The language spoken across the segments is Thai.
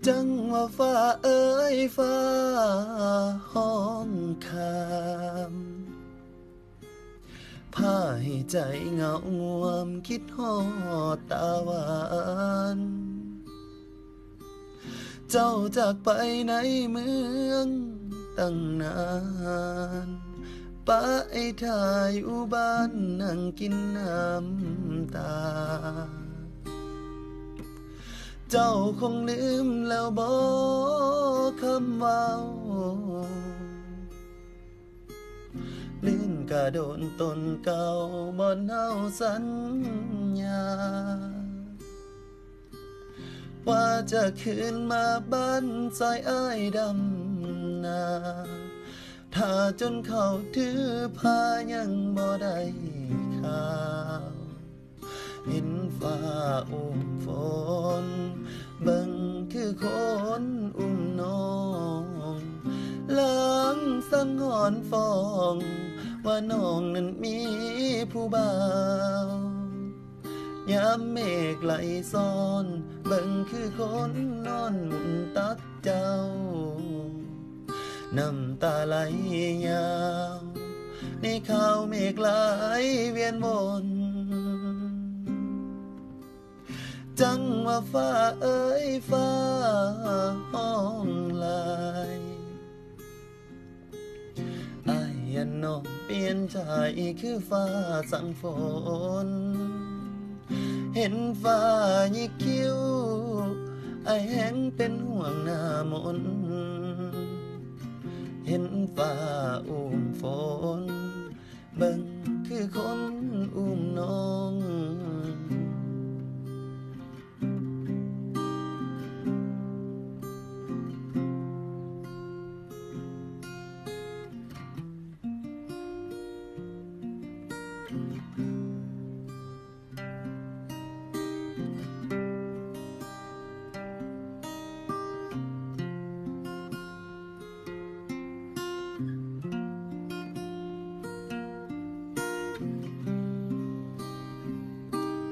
จังว่าฟ้าเอ้ยฟ้าห้องคามพาให้ใจเหงางวมคิดฮอดตาหวานเจ้าจากไปในเมืองตั้งนานป้าไอ้ทายอยู่บ้านนั่งกินน้ำตาเจ้าคงลืมแล้วบ่คำเว้าลื่นกะโดนตนเก่าบ่เฮาสัญญาว่าจะคืนมาบ้านซอยอ้ายดำนาถ้าจนเขาถือพายังบ่ได้ข่าวเห็นฟ้าอุ้มฝนเบิ่งคือคนอุ้มน้องล้างสังหรณ์ฟองว่าน้องนั้นมีผู้บ่าวยามเมฆไหลซ้อนเบิ่งคือคนนอนหมุนตักเจ้าน้ำตาไหลยาวในข่าวเมฆไหลเวียนวนจังว่าฟ้าเอ้ยฟ้าห้องลายอ้ายยันน้องเปลี่ยนใจคือฟ้าสั่งฝนเห็นฟ้ายิกคิ้วไอ้แห้งเป็นห่วงหน้ามนเห็นฟ้าอุ้มฝนเบิ่งคือคนอุ้มน้อง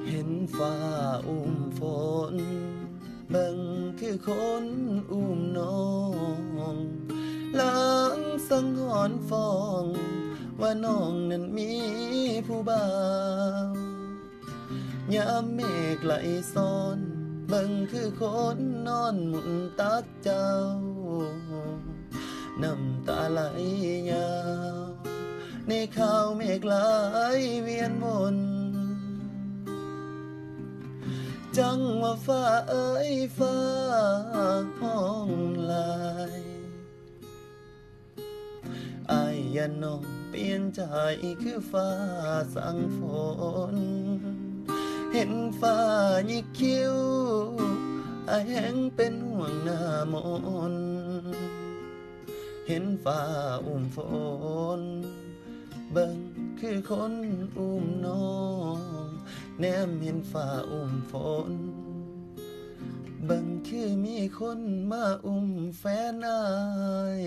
เห็นฟ้าอุ้มฝนเบิ่งคือคนอุ้มน้องล้างสังหรณ์ฟองว่าน้องนั้นมีผู้บ่าวยามเมฆไหลซ้อนเบิ่งคือคนนอนหมุนตักเจ้าน้ำตาไหลยาวในข่าวเมฆไหลเวียนวนจังว่าฟ้าเอ้ยฟ้าห้องลายอ้ายยันน้องเปลี่ยนใจคือฟ้าสั่งฝนเห็นฟ้ายิกคิ้วอ้ายแห้งเป็นห่วงหน้ามนเห็นฟ้าอุ้มฝนเบิ่งคือคนอุ้มน้องแนมเห็นฟ้าอุ้มฝนเบิ่งคือมีคนมาอุ้มแฟนอ้าย